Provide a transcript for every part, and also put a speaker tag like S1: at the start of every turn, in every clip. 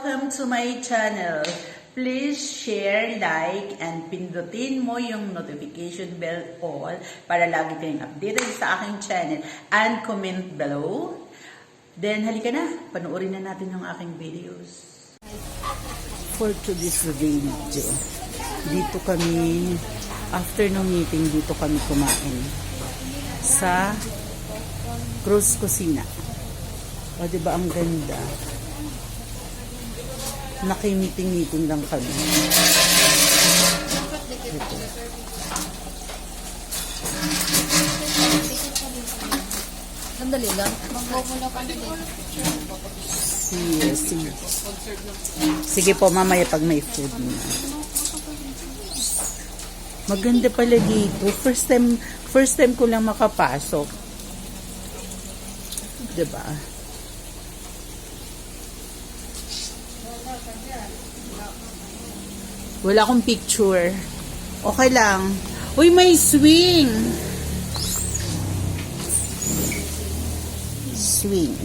S1: welcome to my channel. Please share, like, and pindutin mo yung notification bell all para lagi kayong updated sa aking channel. And comment below. Then, halika na. Panoorin na natin yung aking videos. For today's video, dito kami, after ng meeting, dito kami kumain sa Cruz Kusina. O, diba ang ganda? Nakimiting-meeting lang kami. Ito.
S2: Sandali lang. Magmumula pa din.
S1: Sige po, mamaya pag may food na. Maganda pala dito. First time ko lang makapasok. Diba? Wala akong picture. Okay lang. Uy, may swing! Swing.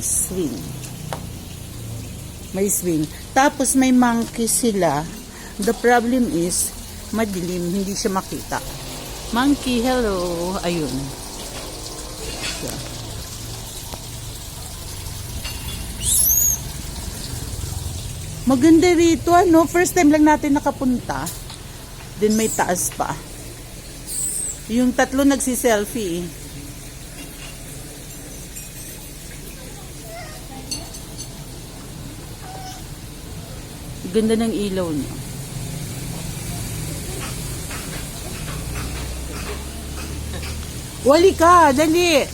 S1: May swing. Tapos may monkey sila. The problem is, madilim, hindi siya makita. Monkey, hello! Ayun. So. Maganda rito, ano? First time lang natin nakapunta. Then may taas pa. Yung tatlo nagsi-selfie eh. Ganda ng ilaw niya. Wali ka, dali.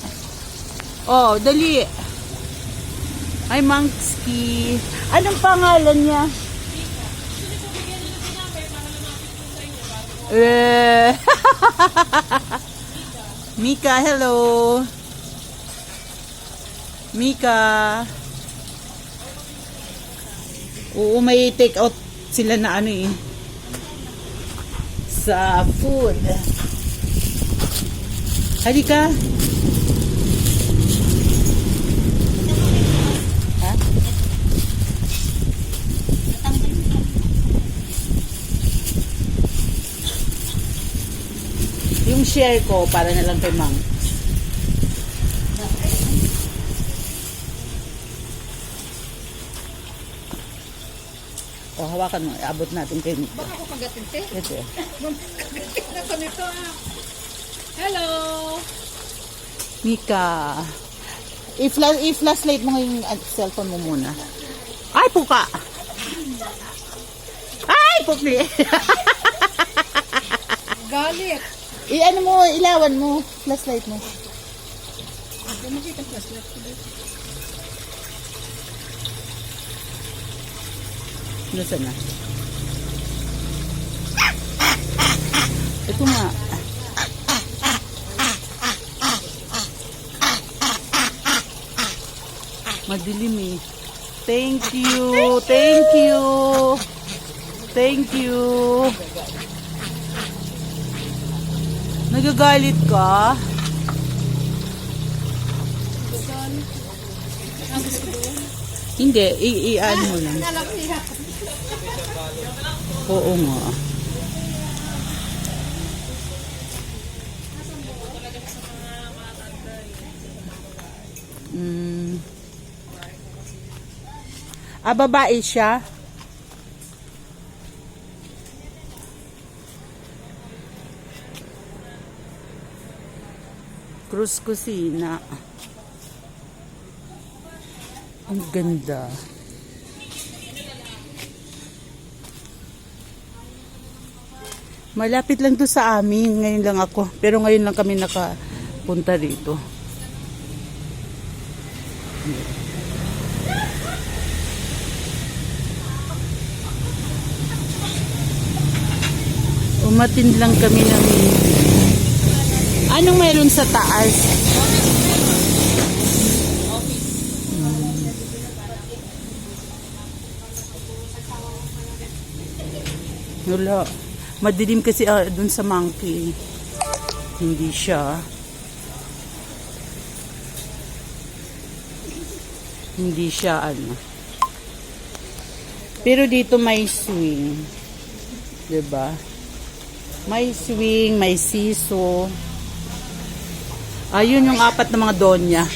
S1: Oh, dali. Ay, Monkey. Anong pangalan niya? Mika, hello. Mika. Oo, may take out sila na ano eh. Sa food. Halika. Yung share ko para na lang kay Mang. O, hawakan mo. Abot natin kay Mika.
S2: Baka ako pagatin, te?
S1: Ito.
S2: Kagatin na ko nito, ah. Hello!
S1: Mika. I-flashlight mo yung cellphone mo muna. Ay, puka! Ay, pukli!
S2: Galit!
S1: I-ano mo, ilawan mo. Flashlight mo.
S2: Hindi makita ang flashlight ko dito.
S1: Nasaan na? Ito nga. Madilim eh. Thank you. Thank you. Thank you. Nagagalit ka? Hindi. I-ano mo lang. Oo nga. Babae siya. Cruz Kusina. Ang ganda. Malapit lang to sa amin. Ngayon lang ako. Pero ngayon lang kami nakapunta dito. Umatin lang kami ng anong mayroon sa taas? Wala. Madilim kasi dun sa Monkey. Hindi siya. Hindi siya ano. Pero dito may swing. 'Di ba? May swing, may siso. Ayun yung apat na mga donya.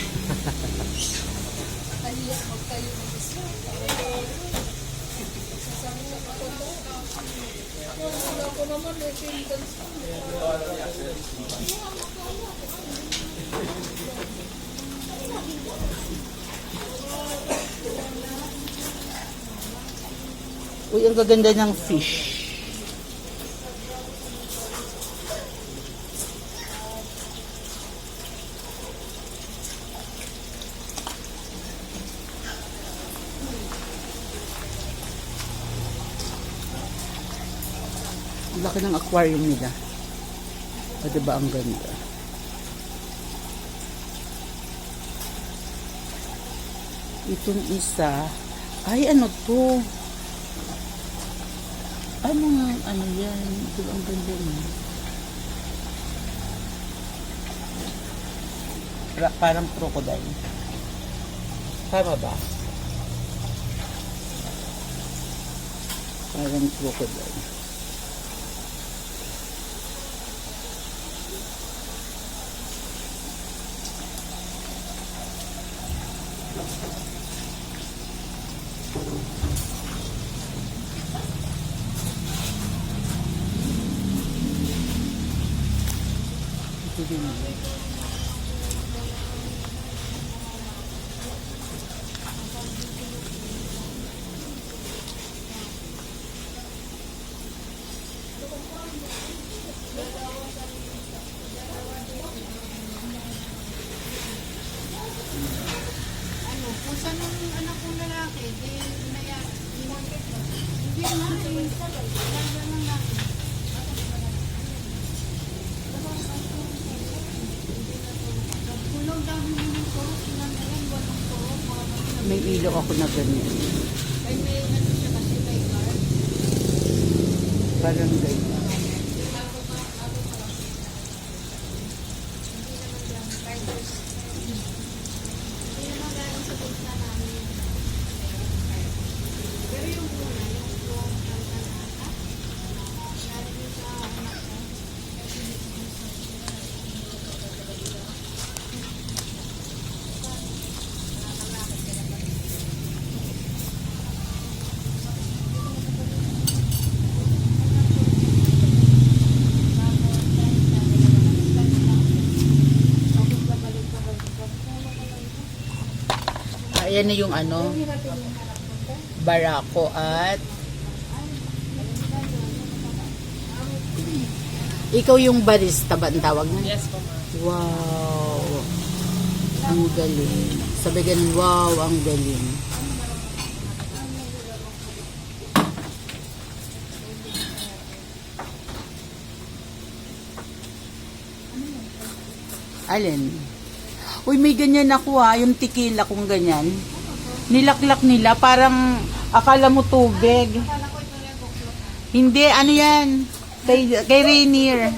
S1: Uy, ang gaganda ng fish. Ang laki ng aquarium nila. O, diba ang ganda? Itong isa, ay ano to? Ano yan? Ito ang ganda niya. Parang crocodile. Tama ba? Parang crocodile. Ito din.
S2: Kung saan ang anak kong lalaki, di inaya, hindi na,
S1: May ilok ako na ganyan. Parang ganyan. Ayan na yung ano, barako at ikaw yung barista ba ang tawag mo?
S2: Yes po, ma'am.
S1: Wow! Ang galing. Sabi ganun, wow, ang galing. Alin? Uy, may ganyan ako yung tequila kung ganyan. Nilaklak nila, parang akala mo tubig. Hindi, ano yan? Kay Rainier.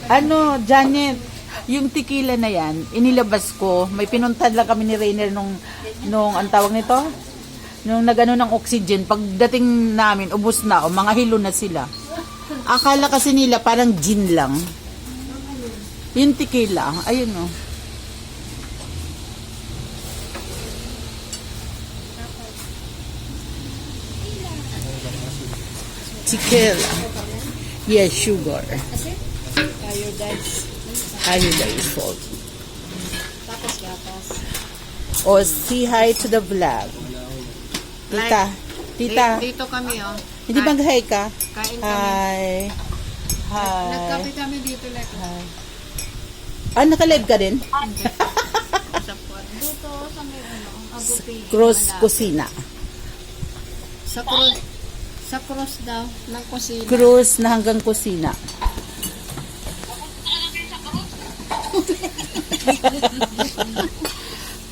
S1: Ano, Janet, yung tequila na yan, inilabas ko, may pinuntan lang kami ni Rainier nung ang tawag nito? Nung nagano ng oxygen, pagdating namin, ubos na, mga hilo na sila. Akala kasi nila parang gin lang. Yung tequila, ayun o. Tequila. Yes, sugar. Iodized salt.
S2: Tapos gatas.
S1: O, say hi to the vlog. Tita.
S2: Dito kami, oh.
S1: Hindi mag-hi ka?
S2: Kain kami.
S1: Hi. Hi.
S2: Nagkape kami dito, like.
S1: Hi. Naka-live ka din?
S2: Sa puwan. Dito, sa may agupi.
S1: Cross Kusina.
S2: Sa cross. Sa cross daw, ng kusina.
S1: Cruise na hanggang kusina.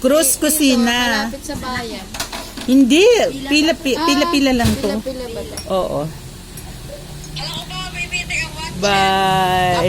S1: Cruise Kusina.
S2: Malapit sa bayan.
S1: Hindi, pila-pila lang to.
S2: Pila-pila ba?
S1: Oo. Bye.